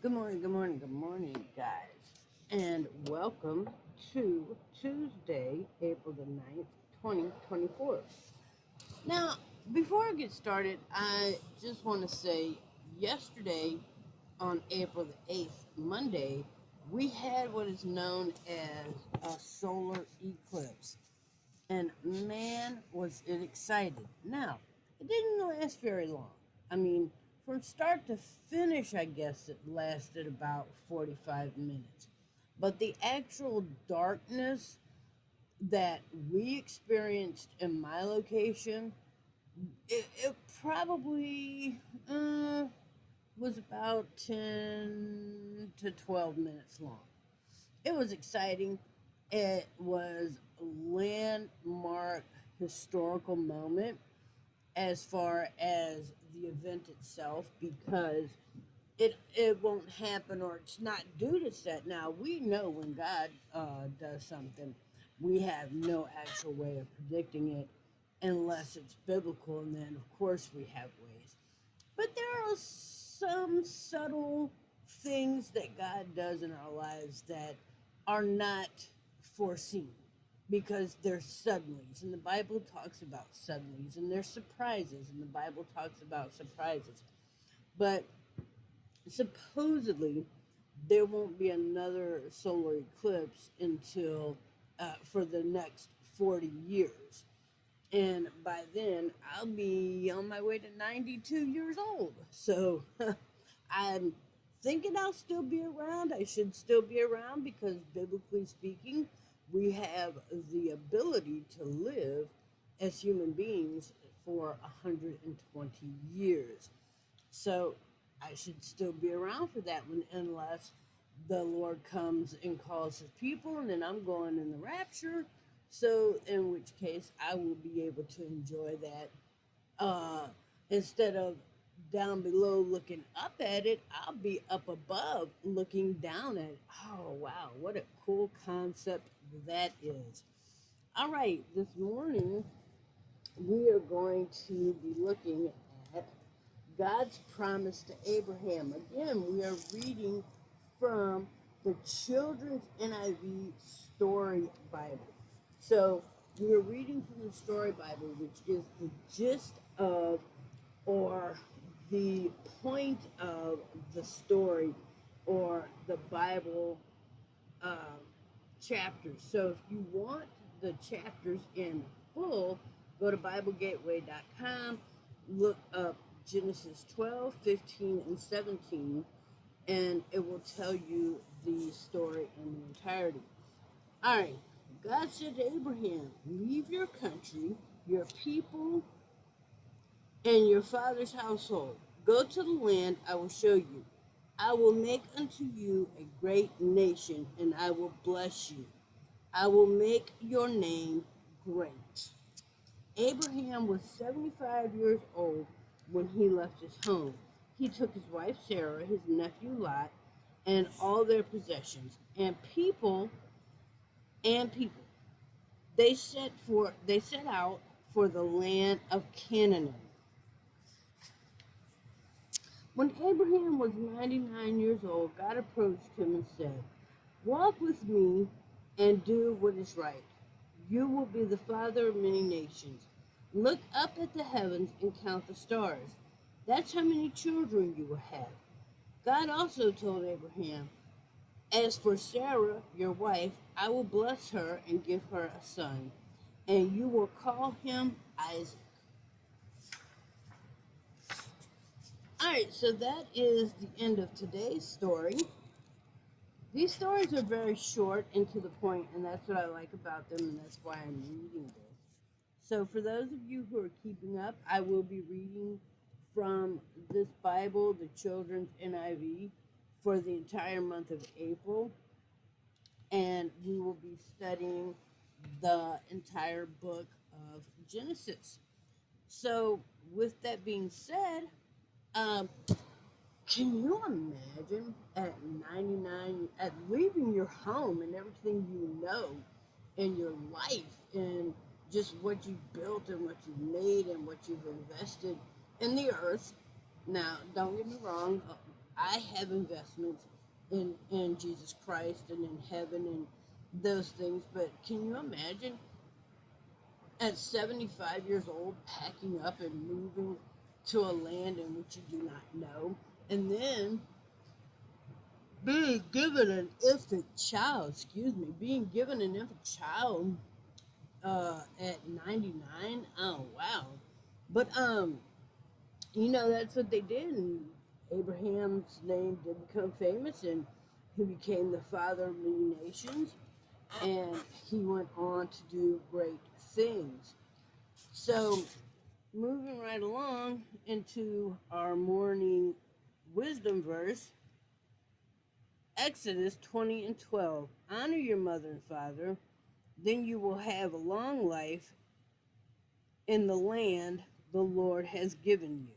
Good morning, guys, and welcome to Tuesday, April the 9th, 2024. Now, before I get started, I just want to say yesterday, on April the 8th, Monday, we had what is known as a solar eclipse, and man, was it excited. Now, it didn't last very long. I mean, from start to finish, I guess it lasted about 45 minutes. But the actual darkness that we experienced in my location, it probably was about 10 to 12 minutes long. It was exciting. It was a landmark historical moment as far as the event itself, because it won't happen, or it's not due to set. Now, we know when God does something, we have no actual way of predicting it unless it's biblical, and then of course we have ways. But there are some subtle things that God does in our lives that are not foreseen, because they're suddenlies. And the Bible talks about suddenlies, and there's surprises, and the Bible talks about surprises. But supposedly, there won't be another solar eclipse until for the next 40 years. And by then, I'll be on my way to 92 years old. So I'm thinking I'll still be around. I should still be around, because biblically speaking, we have the ability to live as human beings for 120 years. So I should still be around for that one, unless the Lord comes and calls his people, and then I'm going in the rapture. So, in which case, I will be able to enjoy that. Instead of down below looking up at it, I'll be up above looking down at it. Oh, wow, what a cool concept that is. All right, this morning we are going to be looking at God's promise to Abraham. Again, we are reading from the Children's NIV Story Bible. So, we are reading from the Story Bible, which is the gist of, or the point of the story, or the Bible uh, chapters. So, if you want the chapters in full, go to BibleGateway.com, look up Genesis 12, 15, and 17, and it will tell you the story in the entirety. All right. God said to Abraham, leave your country, your people, and your father's household. Go to the land I will show you. I will make unto you a great nation, and I will bless you. I will make your name great. Abraham was 75 years old when he left his home. He took his wife Sarah, his nephew Lot, and all their possessions, and people. They set out for the land of Canaan. When Abraham was 99 years old, God approached him and said, walk with me and do what is right. You will be the father of many nations. Look up at the heavens and count the stars. That's how many children you will have. God also told Abraham, as for Sarah, your wife, I will bless her and give her a son, and you will call him Isaac. All right, so that is the end of today's story. These stories are very short and to the point, and that's what I like about them, and that's why I'm reading this. So, for those of you who are keeping up, I will be reading from this Bible, the Children's NIV, for the entire month of April, and we will be studying the entire book of Genesis. So, with that being said, um, can you imagine at 99, at leaving your home and everything you know in your life, and just what you've built and what you've made and what you've invested in the earth? Now, don't get me wrong, I have investments in Jesus Christ and in heaven and those things. But can you imagine at 75 years old packing up and moving to a land in which you do not know, and then being given an infant child, being given an infant child at 99? Oh, wow. But that's what they did, and Abraham's name did become famous, and he became the father of many nations, and he went on to do great things. So, moving right along into our morning wisdom verse, Exodus 20 and 12. Honor your mother and father, then you will have a long life in the land the Lord has given you.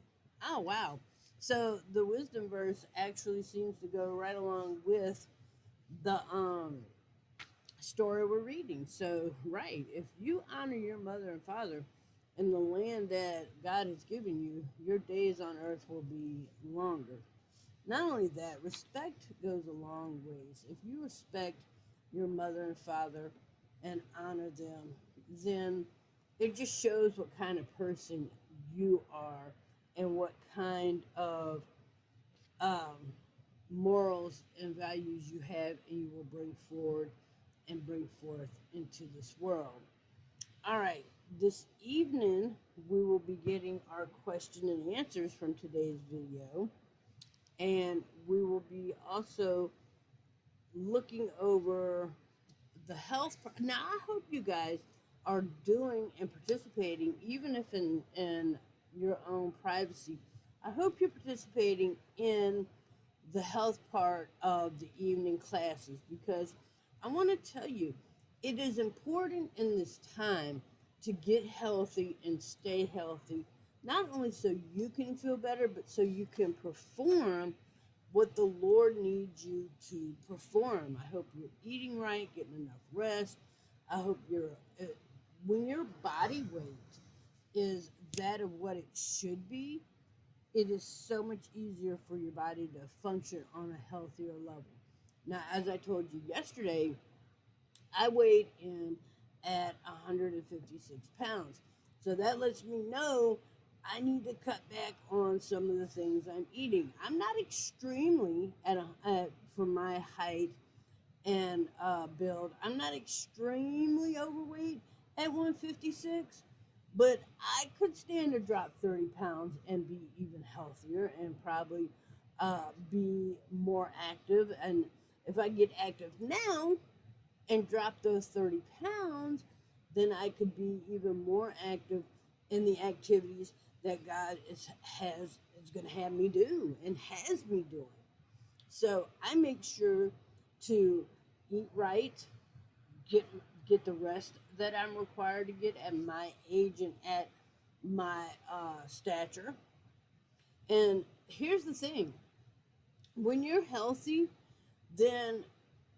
Oh, wow. So the wisdom verse actually seems to go right along with the story we're reading. So, right, if you honor your mother and father in the land that God has given you, your days on earth will be longer. Not only that, respect goes a long ways. If you respect your mother and father and honor them, then it just shows what kind of person you are and what kind of um, morals and values you have and you will bring forward and bring forth into this world. All right, this evening we will be getting our question and answers from today's video, and we will be also looking over the health. Now, I hope you guys are doing and participating, even if in your own privacy. I hope you're participating in the health part of the evening classes, because I want to tell you, it is important in this time to get healthy and stay healthy, not only so you can feel better, but so you can perform what the Lord needs you to perform. I hope you're eating right, getting enough rest. I hope when your body weight is that of what it should be, it is so much easier for your body to function on a healthier level. Now, as I told you yesterday, I weighed in at 156 pounds. So that lets me know I need to cut back on some of the things I'm eating. I'm not extremely, for my height and build, I'm not extremely overweight at 156, but I could stand to drop 30 pounds and be even healthier and probably be more active. And if I get active now and drop those 30 pounds, then I could be even more active in the activities that God is going to have me do and has me doing. So I make sure to eat right, get get the rest that I'm required to get at my age and at my stature. And here's the thing: when you're healthy, then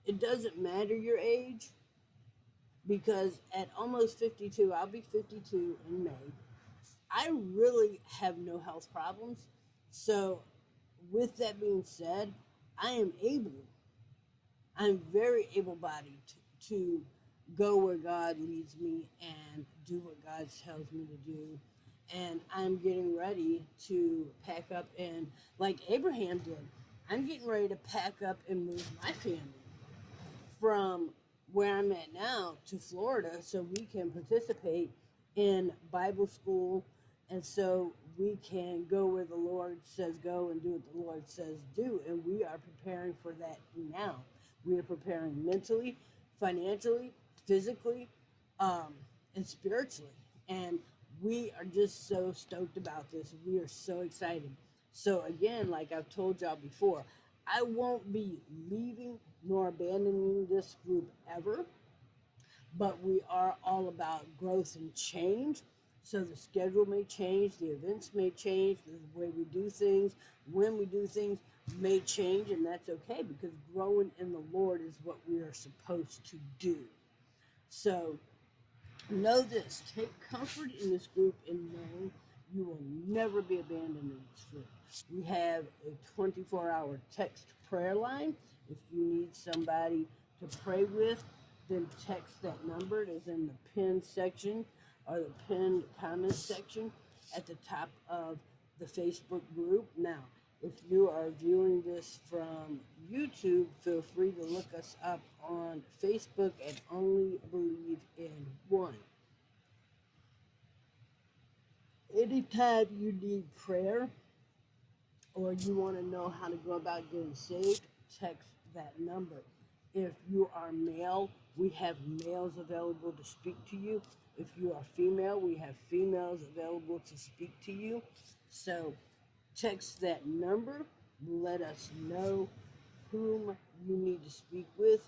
it doesn't matter your age, because at almost 52, I'll be 52 in May. I really have no health problems. So, with that being said, I am able I'm very able-bodied to go where God leads me and do what God tells me to do. And I'm getting ready to pack up, and like Abraham did, I'm getting ready to pack up and move my family from where I'm at now to Florida so we can participate in Bible school, and so we can go where the Lord says go and do what the Lord says do. And we are preparing for that now. We are preparing mentally, financially, physically, and spiritually. And we are just so stoked about this. We are so excited. So, again, like I've told y'all before, I won't be leaving nor abandoning this group ever, but we are all about growth and change. So the schedule may change, the events may change, the way we do things, when we do things may change, and that's okay, because growing in the Lord is what we are supposed to do. So know this: take comfort in this group in knowing You will never be abandoned, and it's free. We have a 24-hour text prayer line. If you need somebody to pray with, then text that number. It is in the pinned section or the pinned comment section at the top of the Facebook group. Now, if you are viewing this from YouTube, feel free to look us up on Facebook at Only Believe in One. Anytime you need prayer or you want to know how to go about getting saved, text that number. If you are male, we have males available to speak to you. If you are female, we have females available to speak to you. So text that number, let us know whom you need to speak with,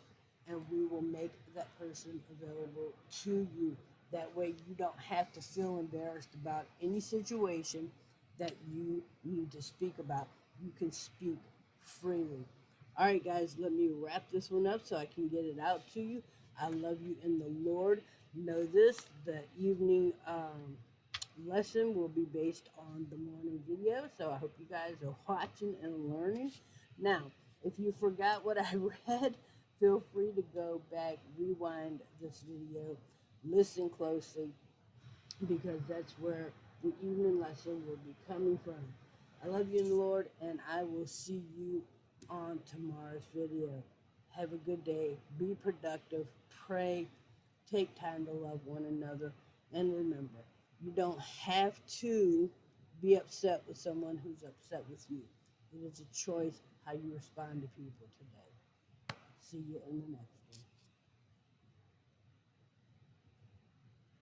and we will make that person available to you. That way you don't have to feel embarrassed about any situation that you need to speak about. You can speak freely. All right, guys, let me wrap this one up so I can get it out to you. I love you in the Lord. Know this, the evening lesson will be based on the morning video, so I hope you guys are watching and learning. Now, if you forgot what I read, feel free to go back, rewind this video, listen closely, because that's where the evening lesson will be coming from. I love you in the Lord, and I will see you on tomorrow's video. Have a good day. Be productive. Pray. Take time to love one another. And remember, you don't have to be upset with someone who's upset with you. It is a choice how you respond to people today. See you in the next.